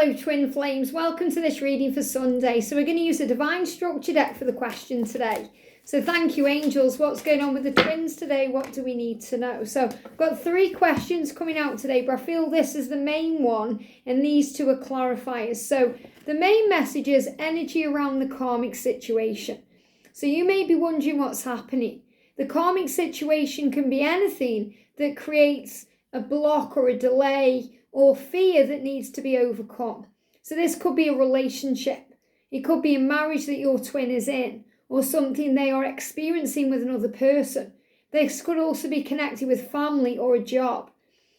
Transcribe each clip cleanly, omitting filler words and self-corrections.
Hello twin flames, welcome to this reading for Sunday. So we're going to use a divine structure deck for the question today. So thank you angels. What's going on with the twins today? What do we need to know? So I've got 3 questions coming out today, but I feel this is the main one and these 2 are clarifiers. So the main message is energy around the karmic situation. So you may be wondering what's happening. The karmic situation can be anything that creates a block or a delay or fear that needs to be overcome. So this could be a relationship. It could be a marriage that your twin is in, or something they are experiencing with another person. This could also be connected with family or a job.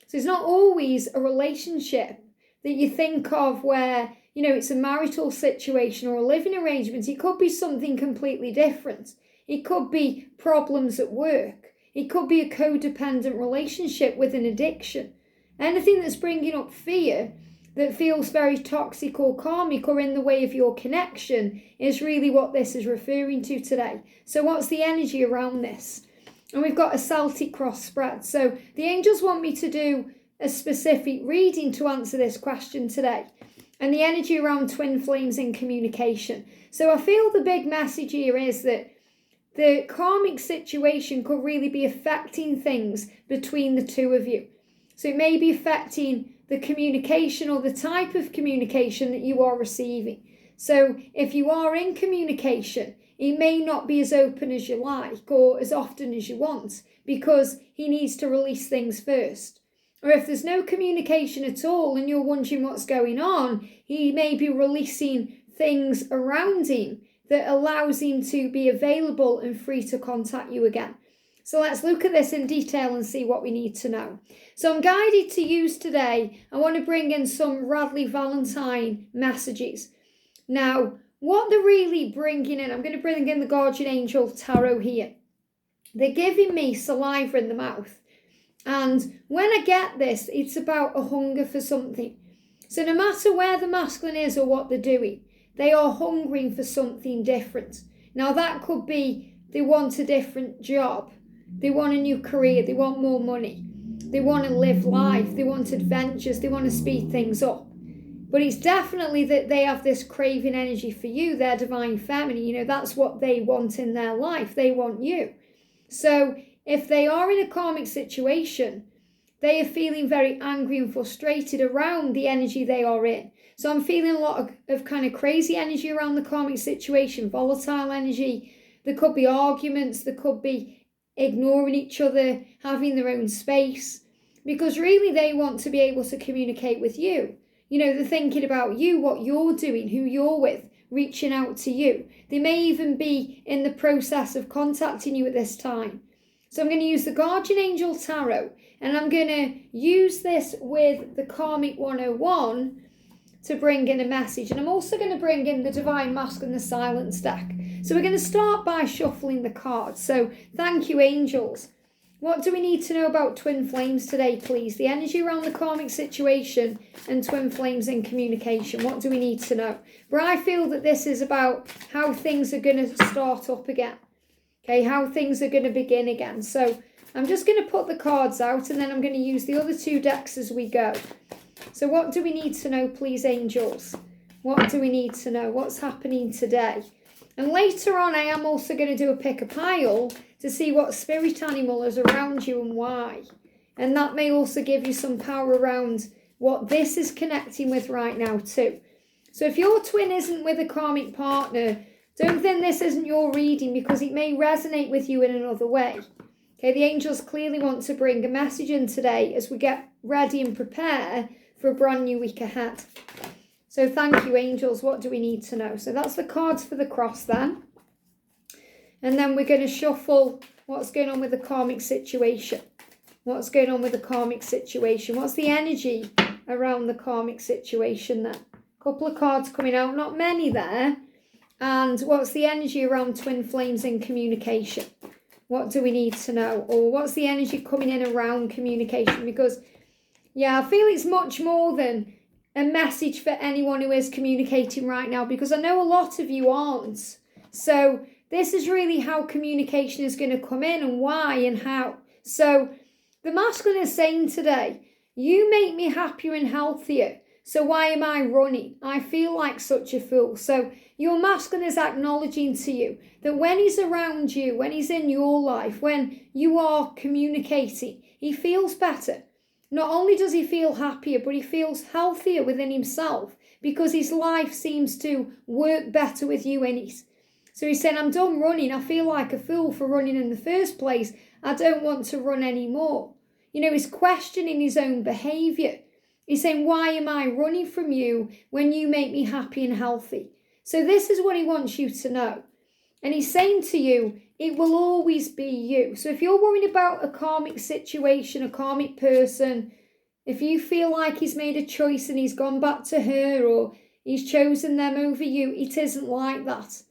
So it's not always a relationship that you think of where, it's a marital situation or a living arrangement. It could be something completely different. It could be problems at work. It could be a codependent relationship with an addiction. Anything that's bringing up fear that feels very toxic or karmic or in the way of your connection is really what this is referring to today. So what's the energy around this? And we've got a Celtic cross spread. So the angels want me to do a specific reading to answer this question today. And the energy around twin flames in communication. So I feel the big message here is that the karmic situation could really be affecting things between the 2 of you. So it may be affecting the communication or the type of communication that you are receiving. So if you are in communication, it may not be as open as you like or as often as you want because he needs to release things first. Or if there's no communication at all and you're wondering what's going on, he may be releasing things around him that allows him to be available and free to contact you again. So let's look at this in detail and see what we need to know. So I'm guided to use today, I want to bring in some Radleigh Valentine messages. Now, what they're really bringing in, I'm going to bring in the Guardian Angel Tarot here. They're giving me saliva in the mouth. And when I get this, it's about a hunger for something. So no matter where the masculine is or what they're doing, they are hungering for something different. Now that could be they want a different job. They want a new career. They want more money. They want to live life. They want adventures. They want to speed things up. But it's definitely that they have this craving energy for you, their divine feminine. That's what they want in their life. They want you. So if they are in a karmic situation, they are feeling very angry and frustrated around the energy they are in. So I'm feeling a lot of kind of crazy energy around the karmic situation, volatile energy. There could be arguments. There could be ignoring each other, having their own space, because really they want to be able to communicate with you. They're thinking about you, what you're doing, who you're with, reaching out to you. They may even be in the process of contacting you at this time. So I'm going to use the Guardian Angel Tarot, and I'm going to use this with the Karmic 101 to bring in a message. And I'm also going to bring in the Divine Masculine, the Silence deck. So we're going to start by shuffling the cards. So thank you, angels. What do we need to know about twin flames today, please? The energy around the karmic situation and twin flames in communication. What do we need to know? But I feel that this is about how things are going to start up again. Okay, how things are going to begin again. So I'm just going to put the cards out and then I'm going to use the other 2 decks as we go. So what do we need to know, please, angels? What do we need to know? What's happening today? And later on, I am also going to do a pick a pile to see what spirit animal is around you and why. And that may also give you some power around what this is connecting with right now too. So if your twin isn't with a karmic partner, don't think this isn't your reading because it may resonate with you in another way. Okay, the angels clearly want to bring a message in today as we get ready and prepare for a brand new week ahead. So thank you, angels. What do we need to know? So that's the cards for the cross then. And then we're going to shuffle what's going on with the karmic situation. What's going on with the karmic situation? What's the energy around the karmic situation then? A couple of cards coming out, not many there. And what's the energy around twin flames in communication? What do we need to know? Or what's the energy coming in around communication? Because, I feel it's much more than a message for anyone who is communicating right now, because I know a lot of you aren't. So this is really how communication is going to come in and why and how. So the masculine is saying today, you make me happier and healthier So why am I running? I feel like such a fool. So your masculine is acknowledging to you that when he's around you, when he's in your life, when you are communicating, he feels better. Not only does he feel happier, but he feels healthier within himself because his life seems to work better with you in it. So he's saying, I'm done running. I feel like a fool for running in the first place. I don't want to run anymore. He's questioning his own behaviour. He's saying, why am I running from you when you make me happy and healthy? So this is what he wants you to know. And he's saying to you, it will always be you. So if you're worried about a karmic situation, a karmic person, if you feel like he's made a choice and he's gone back to her or he's chosen them over you, it isn't like that.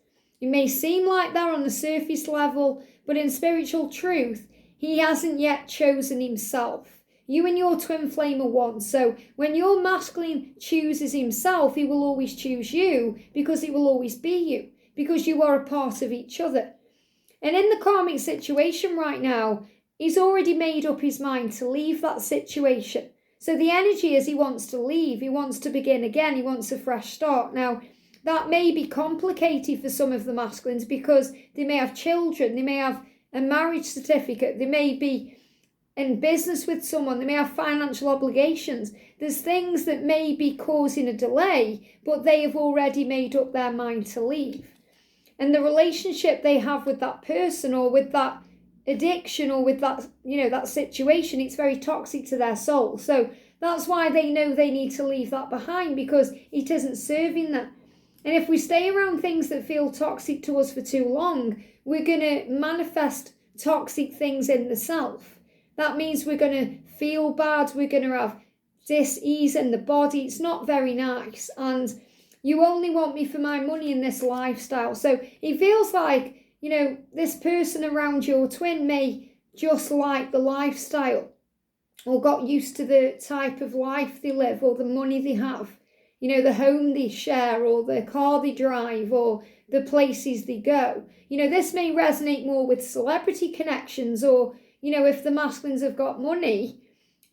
It may seem like that on the surface level, but in spiritual truth, he hasn't yet chosen himself. You and your twin flame are one. So when your masculine chooses himself, he will always choose you because he will always be you, because you are a part of each other. And in the karmic situation right now, he's already made up his mind to leave that situation. So the energy is he wants to leave, he wants to begin again, he wants a fresh start. Now, that may be complicated for some of the masculines because they may have children, they may have a marriage certificate, they may be in business with someone, they may have financial obligations. There's things that may be causing a delay, but they have already made up their mind to leave. And the relationship they have with that person or with that addiction or with that, that situation, it's very toxic to their soul. So that's why they know they need to leave that behind because it isn't serving them. And if we stay around things that feel toxic to us for too long, we're going to manifest toxic things in the self. That means we're going to feel bad, we're going to have dis-ease in the body. It's not very nice. And you only want me for my money in this lifestyle. So it feels like, this person around your twin may just like the lifestyle or got used to the type of life they live or the money they have. The home they share or the car they drive or the places they go. This may resonate more with celebrity connections or, if the masculines have got money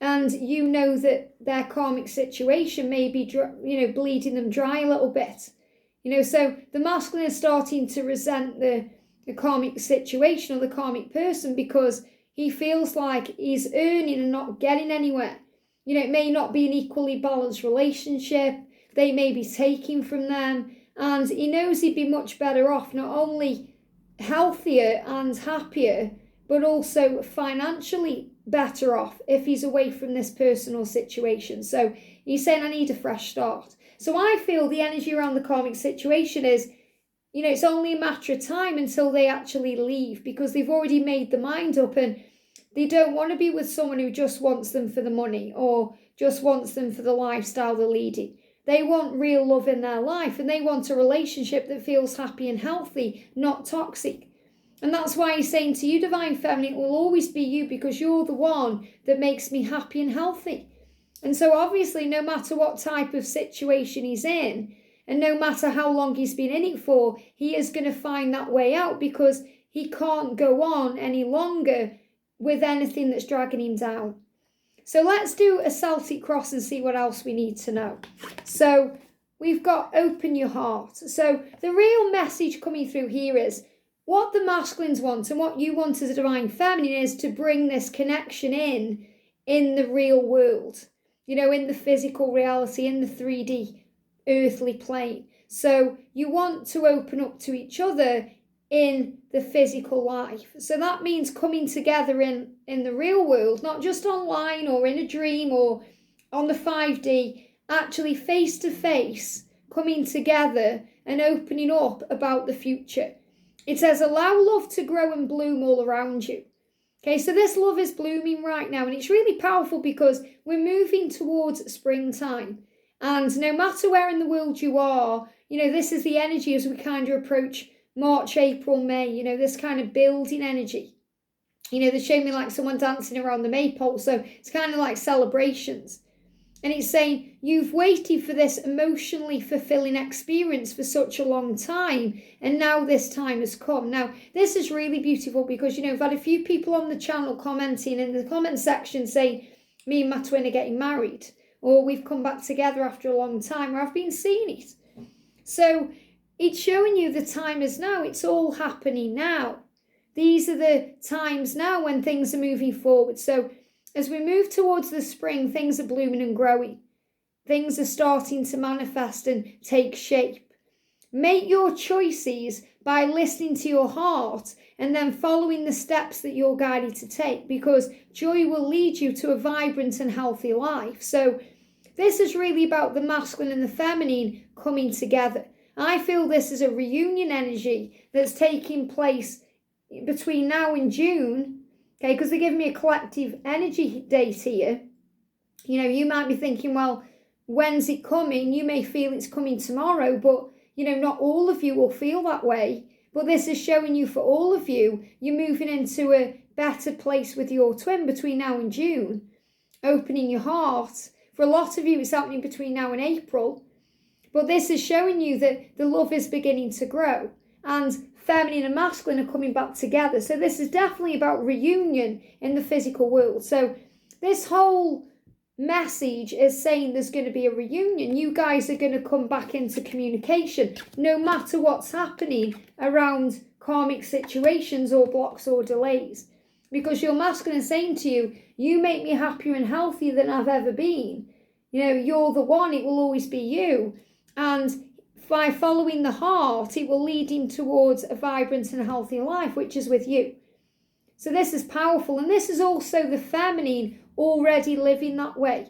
and that their karmic situation may be, bleeding them dry a little bit. So the masculine is starting to resent the karmic situation or the karmic person because he feels like he's earning and not getting anywhere. It may not be an equally balanced relationship. They may be taking from them. And he knows he'd be much better off, not only healthier and happier, but also financially better off if he's away from this personal situation. So he's saying, I need a fresh start. So I feel the energy around the karmic situation is, it's only a matter of time until they actually leave because they've already made the mind up and they don't want to be with someone who just wants them for the money or just wants them for the lifestyle they're leading. They want real love in their life and they want a relationship that feels happy and healthy, not toxic. And that's why he's saying to you, Divine Feminine, it will always be you because you're the one that makes me happy and healthy. And so obviously, no matter what type of situation he's in, and no matter how long he's been in it for, he is going to find that way out because he can't go on any longer with anything that's dragging him down. So let's do a Celtic cross and see what else we need to know. So we've got open your heart. So the real message coming through here is what the masculines want and what you want as a Divine Feminine is to bring this connection in the real world, in the physical reality, in the 3D earthly plane. So you want to open up to each other in the physical life. So that means coming together in the real world, not just online or in a dream or on the 5D, actually face to face, coming together and opening up about the future. It says, allow love to grow and bloom all around you. Okay, so this love is blooming right now and it's really powerful because we're moving towards springtime. And no matter where in the world you are, this is the energy as we kind of approach March, April, May, this kind of building energy. They show me like someone dancing around the maypole, so it's kind of like celebrations. And it's saying, you've waited for this emotionally fulfilling experience for such a long time, and now this time has come. Now, this is really beautiful because, I've had a few people on the channel commenting in the comment section saying, me and my twin are getting married. or we've come back together after a long time, or I've been seeing it. So it's showing you the time is now. It's all happening now. These are the times now when things are moving forward. So as we move towards the spring, things are blooming and growing. Things are starting to manifest and take shape. Make your choices by listening to your heart and then following the steps that you're guided to take, because joy will lead you to a vibrant and healthy life. So this is really about the masculine and the feminine coming together. I feel this is a reunion energy that's taking place between now and June, okay, because they give me a collective energy date here. You know, you might be thinking, well, when's it coming? You may feel it's coming tomorrow, but, you know, not all of you will feel that way. But this is showing you for all of you, you're moving into a better place with your twin between now and June, opening your heart. For a lot of you, it's happening between now and April. But this is showing you that the love is beginning to grow and feminine and masculine are coming back together. So this is definitely about reunion in the physical world. So this whole message is saying there's going to be a reunion. You guys are going to come back into communication no matter what's happening around karmic situations or blocks or delays. Because your masculine is saying to you, you make me happier and healthier than I've ever been. You know, you're the one, it will always be you. And by following the heart, it will lead him towards a vibrant and healthy life, which is with you. So this is powerful. And this is also the feminine already living that way.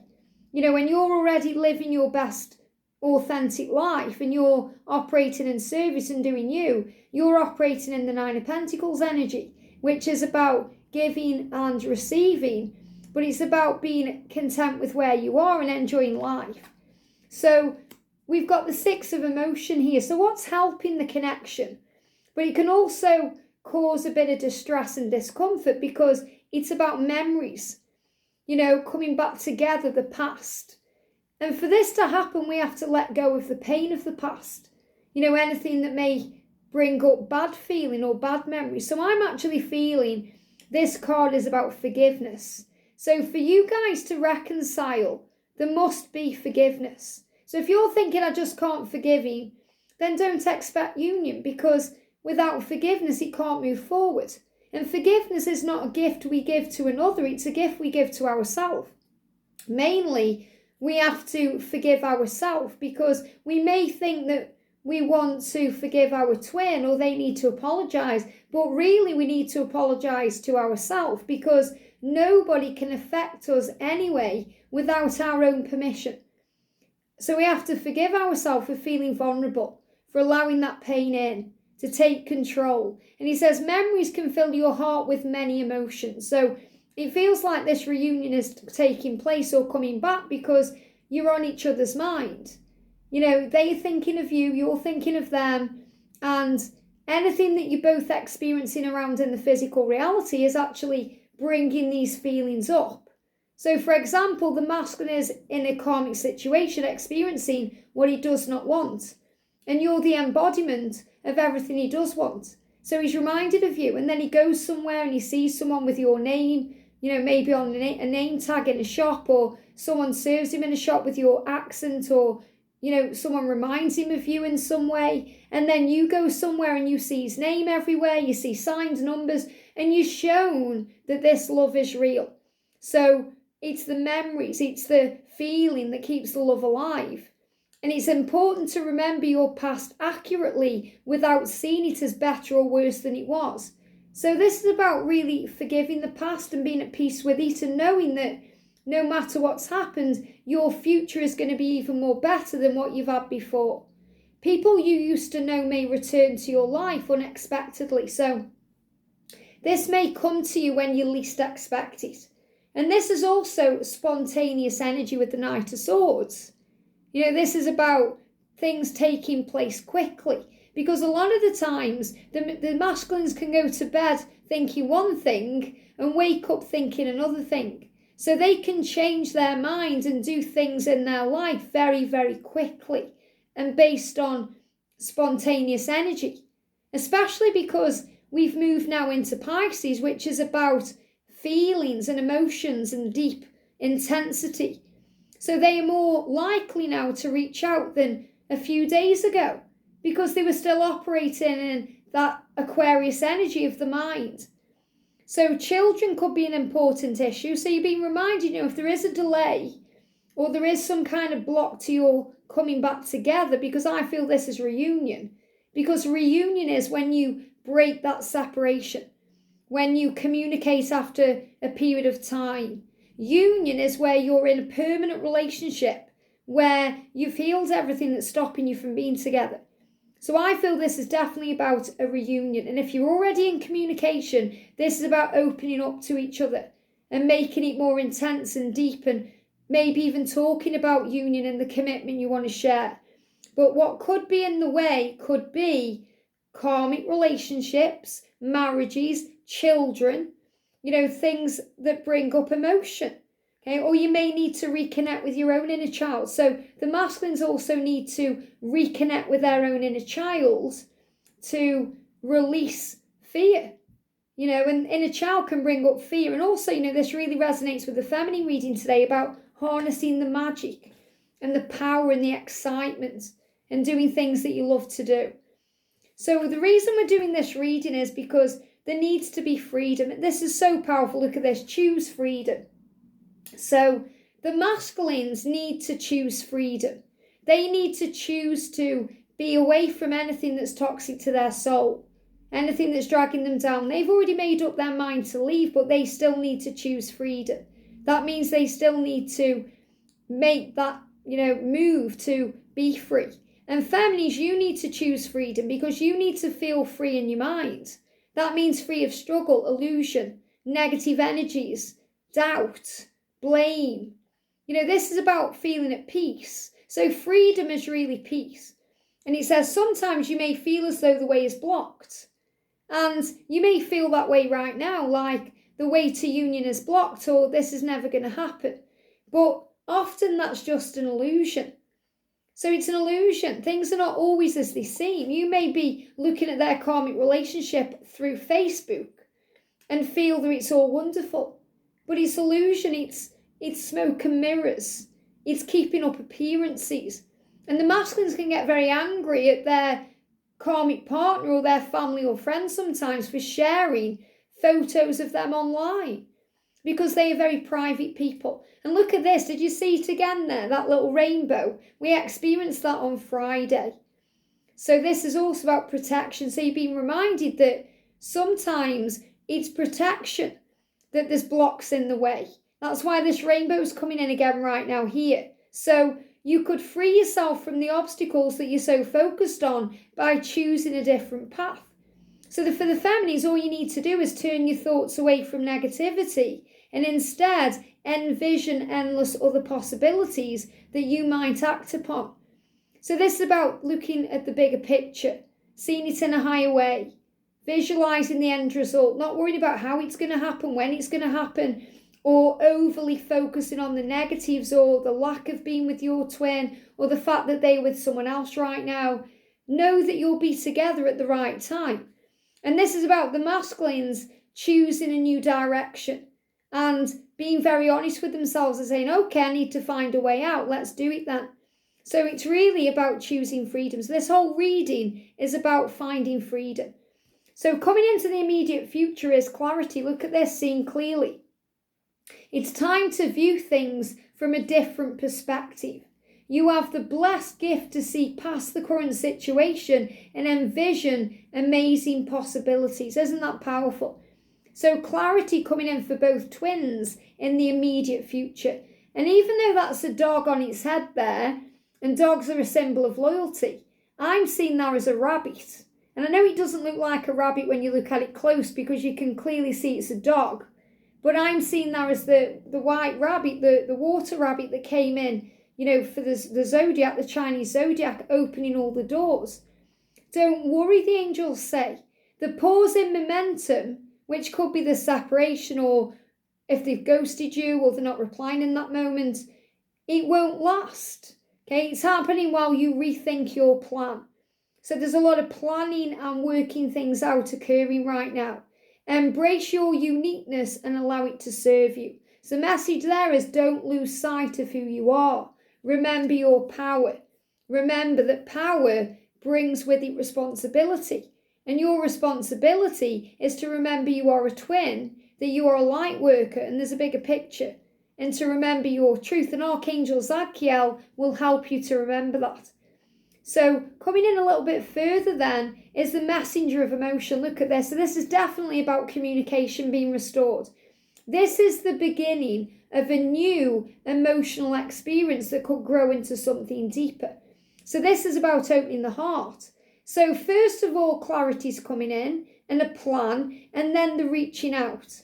You know, when you're already living your best authentic life and you're operating in service and doing you, you're operating in the Nine of Pentacles energy, which is about giving and receiving, but it's about being content with where you are and enjoying life. So we've got the Six of Emotion here. So what's helping the connection? But it can also cause a bit of distress and discomfort because it's about memories, you know, coming back together, the past. And for this to happen, we have to let go of the pain of the past. You know, anything that may bring up bad feeling or bad memories. So I'm actually feeling this card is about forgiveness. So for you guys to reconcile, there must be forgiveness. So if you're thinking, I just can't forgive him, then don't expect union, because without forgiveness, it can't move forward. And forgiveness is not a gift we give to another, it's a gift we give to ourselves. Mainly, we have to forgive ourselves because we may think that we want to forgive our twin or they need to apologise, but really we need to apologise to ourselves, because nobody can affect us anyway without our own permission. So we have to forgive ourselves for feeling vulnerable, for allowing that pain in, to take control. And he says memories can fill your heart with many emotions. So it feels like this reunion is taking place or coming back because you're on each other's mind. You know, they're thinking of you, you're thinking of them, and anything that you're both experiencing around in the physical reality is actually bringing these feelings up. So, for example, the masculine is in a karmic situation experiencing what he does not want, and you're the embodiment of everything he does want. So he's reminded of you, and then he goes somewhere and he sees someone with your name, you know, maybe on a name tag in a shop, or someone serves him in a shop with your accent, or, you know, someone reminds him of you in some way, and then you go somewhere and you see his name everywhere, you see signs, numbers, and you're shown that this love is real. So it's the memories, it's the feeling that keeps the love alive. And it's important to remember your past accurately without seeing it as better or worse than it was. So this is about really forgiving the past and being at peace with it, and knowing that no matter what's happened, your future is going to be even more better than what you've had before. People you used to know may return to your life unexpectedly. So this may come to you when you least expect it. And this is also spontaneous energy with the Knight of Swords. You know, this is about things taking place quickly, because a lot of the times the masculines can go to bed thinking one thing and wake up thinking another thing. So they can change their mind and do things in their life very, very quickly and based on spontaneous energy, especially because we've moved now into Pisces, which is about feelings and emotions and deep intensity. So they are more likely now to reach out than a few days ago because they were still operating in that Aquarius energy of the mind. So children could be an important issue. So you're being reminded, if there is a delay or there is some kind of block to your coming back together, because I feel this is reunion. Because reunion is when you break that separation, when you communicate after a period of time. Union is where you're in a permanent relationship, where you've healed everything that's stopping you from being together. So I feel this is definitely about a reunion. And if you're already in communication, this is about opening up to each other and making it more intense and deep, and maybe even talking about union and the commitment you want to share. But what could be in the way could be karmic relationships, marriages, children, things that bring up emotion. Okay, or you may need to reconnect with your own inner child. So the masculines also need to reconnect with their own inner child to release fear. And inner child can bring up fear. And also, this really resonates with the feminine reading today about harnessing the magic and the power and the excitement and doing things that you love to do. So the reason we're doing this reading is because there needs to be freedom. This is so powerful. Look at this. Choose freedom. So the masculines need to choose freedom. They need to choose to be away from anything that's toxic to their soul, anything that's dragging them down. They've already made up their mind to leave, but they still need to choose freedom. That means they still need to make that, move to be free. And feminines, you need to choose freedom because you need to feel free in your mind. That means free of struggle, illusion, negative energies, doubt, blame. This is about feeling at peace. So freedom is really peace. And it says sometimes you may feel as though the way is blocked. And you may feel that way right now, like the way to union is blocked or this is never going to happen. But often that's just an illusion. So it's an illusion. Things are not always as they seem. You may be looking at their karmic relationship through Facebook and feel that it's all wonderful. But it's illusion. It's smoke and mirrors. It's keeping up appearances. And the masculines can get very angry at their karmic partner or their family or friends sometimes for sharing photos of them online because they are very private people. And look at this. Did you see it again there? That little rainbow. We experienced that on Friday. So this is also about protection. So you've been reminded that sometimes it's protection that there's blocks in the way. That's why this rainbow is coming in again right now here. So you could free yourself from the obstacles that you're so focused on by choosing a different path. So for the feminines, all you need to do is turn your thoughts away from negativity and instead envision endless other possibilities that you might act upon. So this is about looking at the bigger picture, seeing it in a higher way, visualizing the end result, not worrying about how it's going to happen, when it's going to happen, or overly focusing on the negatives or the lack of being with your twin or the fact that they're with someone else right now. Know that you'll be together at the right time. And this is about the masculines choosing a new direction and being very honest with themselves and saying, okay, I need to find a way out. Let's do it then. So it's really about choosing freedom. So this whole reading is about finding freedom. So coming into the immediate future is clarity. Look at this, seeing clearly. It's time to view things from a different perspective. You have the blessed gift to see past the current situation and envision amazing possibilities. Isn't that powerful? So clarity coming in for both twins in the immediate future. And even though that's a dog on its head there, and dogs are a symbol of loyalty, I'm seeing that as a rabbit. And I know it doesn't look like a rabbit when you look at it close because you can clearly see it's a dog. But I'm seeing that as the white rabbit, the water rabbit that came in, for the zodiac, the Chinese zodiac, opening all the doors. Don't worry, the angels say. The pause in momentum, which could be the separation or if they've ghosted you or they're not replying in that moment, it won't last. Okay, it's happening while you rethink your plan. So there's a lot of planning and working things out occurring right now. Embrace your uniqueness and allow it to serve you. So the message there is don't lose sight of who you are. Remember your power. Remember that power brings with it responsibility. And your responsibility is to remember you are a twin, that you are a light worker, and there's a bigger picture. And to remember your truth. And Archangel Zadkiel will help you to remember that. So coming in a little bit further then is the messenger of emotion. Look at this. So this is definitely about communication being restored. This is the beginning of a new emotional experience that could grow into something deeper. So this is about opening the heart. So first of all, clarity's coming in and a plan, and then the reaching out.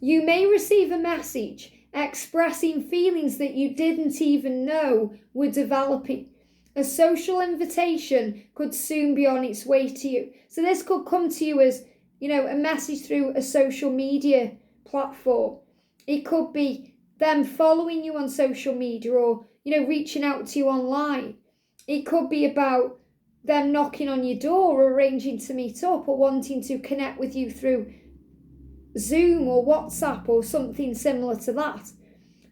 You may receive a message expressing feelings that you didn't even know were developing. A social invitation could soon be on its way to you. So this could come to you as, a message through a social media platform. It could be them following you on social media or, reaching out to you online. It could be about them knocking on your door or arranging to meet up or wanting to connect with you through Zoom or WhatsApp or something similar to that.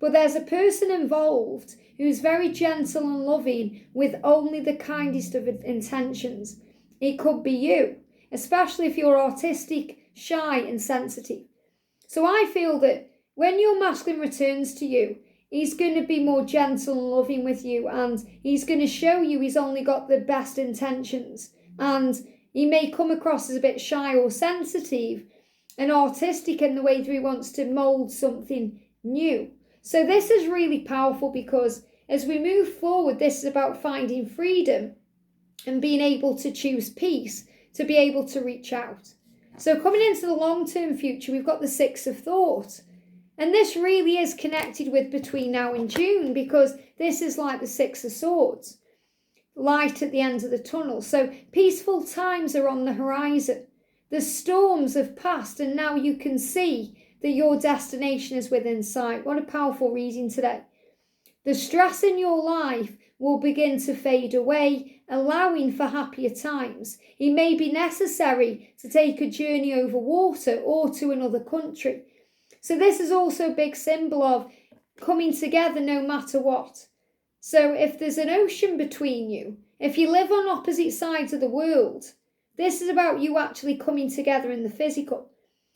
But there's a person involved who's very gentle and loving with only the kindest of intentions. It could be you, especially if you're artistic, shy and sensitive. So I feel that when your masculine returns to you, he's going to be more gentle and loving with you, and he's going to show you he's only got the best intentions. And he may come across as a bit shy or sensitive and artistic in the way that he wants to mould something new. So this is really powerful because as we move forward, this is about finding freedom and being able to choose peace to be able to reach out. So coming into the long-term future, we've got the Six of Thought. And this really is connected with between now and June, because this is like the Six of Swords. Light at the end of the tunnel. So peaceful times are on the horizon. The storms have passed and now you can see that your destination is within sight. What a powerful reading today. The stress in your life will begin to fade away, allowing for happier times. It may be necessary to take a journey over water or to another country. So this is also a big symbol of coming together no matter what. So if there's an ocean between you, if you live on opposite sides of the world, this is about you actually coming together in the physical.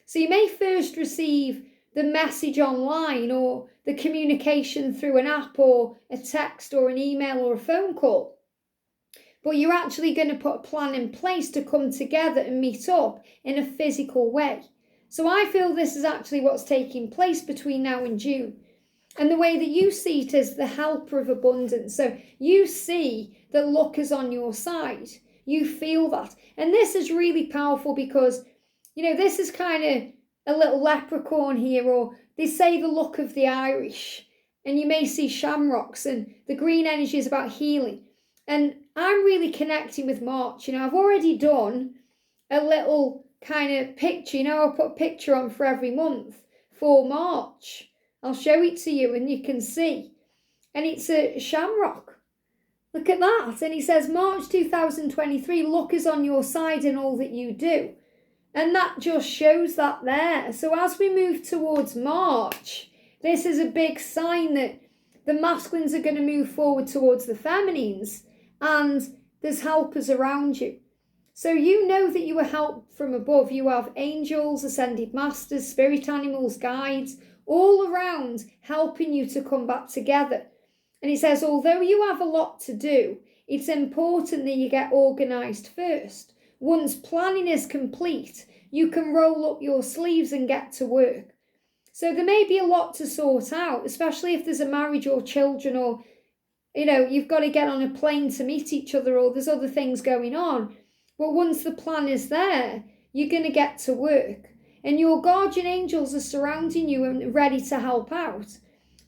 So you may first receive the message online or the communication through an app or a text or an email or a phone call. But you're actually going to put a plan in place to come together and meet up in a physical way. So I feel this is actually what's taking place between now and June. And the way that you see it is the helper of abundance. So you see that luck is on your side. You feel that. And this is really powerful because, this is kind of a little leprechaun here, or they say the luck of the Irish. And you may see shamrocks, and the green energy is about healing. And I'm really connecting with March. I've already done a little kind of picture. I'll put a picture on for every month for March. I'll show it to you and you can see. And it's a shamrock. Look at that. And it says March 2023, luck is on your side in all that you do. And that just shows that there. So as we move towards March, this is a big sign that the masculines are going to move forward towards the feminines, and there's helpers around you. So you know that you are helped from above. You have angels, ascended masters, spirit animals, guides, all around helping you to come back together. And it says, although you have a lot to do, it's important that you get organised first. Once planning is complete, you can roll up your sleeves and get to work. So there may be a lot to sort out, especially if there's a marriage or children, or, you've got to get on a plane to meet each other, or there's other things going on. But once the plan is there, you're going to get to work. And your guardian angels are surrounding you and ready to help out.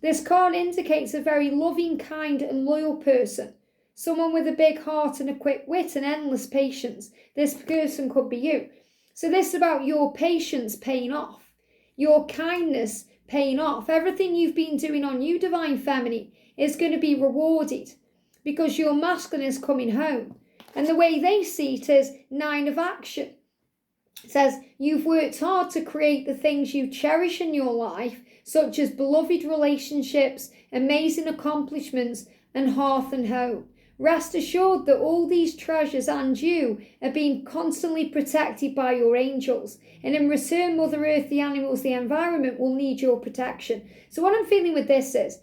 This card indicates a very loving, kind and loyal person. Someone with a big heart and a quick wit and endless patience. This person could be you. So this is about your patience paying off. Your kindness paying off. Everything you've been doing on you, Divine Feminine, is going to be rewarded because your masculine is coming home. And the way they see it is 9 of action. It says, you've worked hard to create the things you cherish in your life, such as beloved relationships, amazing accomplishments, and hearth and home. Rest assured that all these treasures and you are being constantly protected by your angels. And in return, Mother Earth, the animals, the environment will need your protection. So what I'm feeling with this is,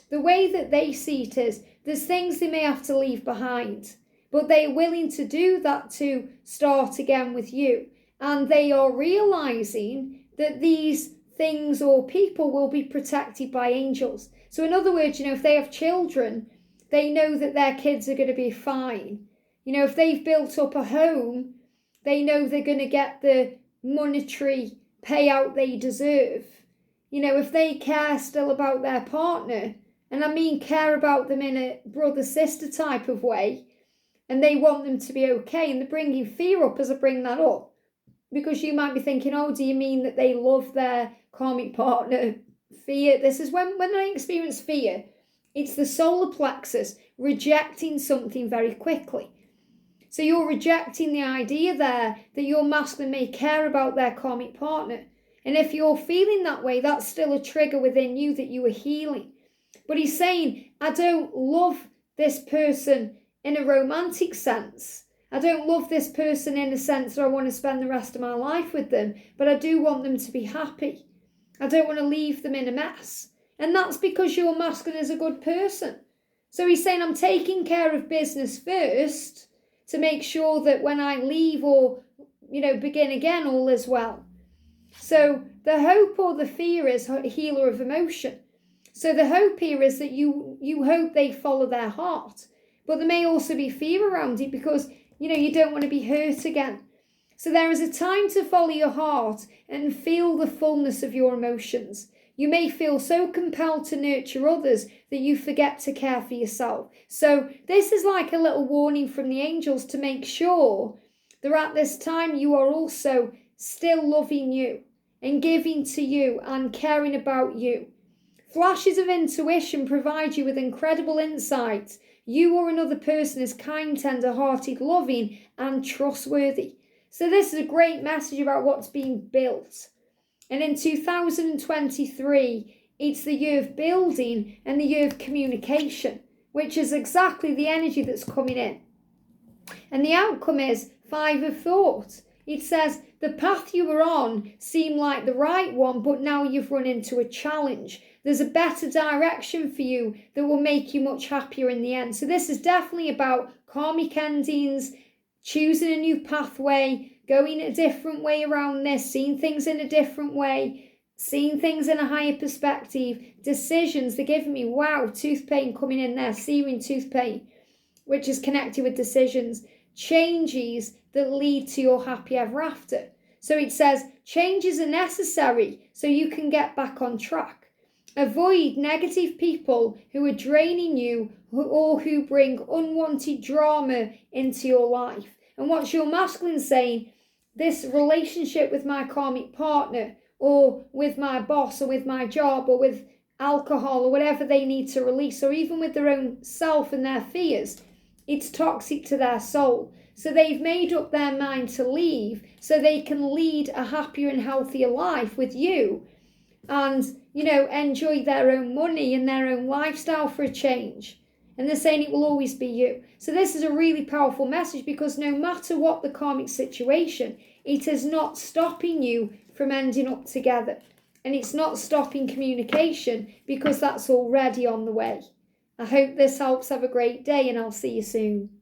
the way that they see it is, there's things they may have to leave behind, but they're willing to do that to start again with you. And they are realizing that these things or people will be protected by angels. So in other words, if they have children, they know that their kids are going to be fine. If they've built up a home, they know they're going to get the monetary payout they deserve. If they care still about their partner, and I mean care about them in a brother-sister type of way, and they want them to be okay, and they're bringing fear up as I bring that up. Because you might be thinking, oh, do you mean that they love their karmic partner? Fear. This is when they experience fear. It's the solar plexus rejecting something very quickly. So you're rejecting the idea there that your masculine may care about their karmic partner. And if you're feeling that way, that's still a trigger within you that you are healing. But he's saying, I don't love this person in a romantic sense. I don't love this person in a sense that I want to spend the rest of my life with them, but I do want them to be happy. I don't want to leave them in a mess. And that's because your masculine is a good person. So he's saying, I'm taking care of business first to make sure that when I leave or, begin again, all is well. So the hope or the fear is a healer of emotion. So the hope here is that you hope they follow their heart. But there may also be fear around it because, you don't want to be hurt again. So there is a time to follow your heart and feel the fullness of your emotions. You may feel so compelled to nurture others that you forget to care for yourself. So this is like a little warning from the angels to make sure that at this time you are also still loving you and giving to you and caring about you. Flashes of intuition provide you with incredible insights. You or another person is kind, tender-hearted, loving, and trustworthy. So this is a great message about what's being built. And in 2023, it's the year of building and the year of communication, which is exactly the energy that's coming in. And the outcome is 5 of thought. It says, the path you were on seemed like the right one, but now you've run into a challenge. There's a better direction for you that will make you much happier in the end. So this is definitely about karmic endings, choosing a new pathway, going a different way around this, seeing things in a different way, seeing things in a higher perspective, decisions. They're giving me, wow, tooth pain coming in there, searing tooth pain, which is connected with decisions, changes that lead to your happy ever after. So it says changes are necessary so you can get back on track. Avoid negative people who are draining you or who bring unwanted drama into your life. And what's your masculine saying? This relationship with my karmic partner or with my boss or with my job or with alcohol or whatever they need to release, or even with their own self and their fears, it's toxic to their soul. So they've made up their mind to leave so they can lead a happier and healthier life with you and, enjoy their own money and their own lifestyle for a change. And they're saying it will always be you. So this is a really powerful message because no matter what the karmic situation, it is not stopping you from ending up together. And it's not stopping communication because that's already on the way. I hope this helps. Have a great day and I'll see you soon.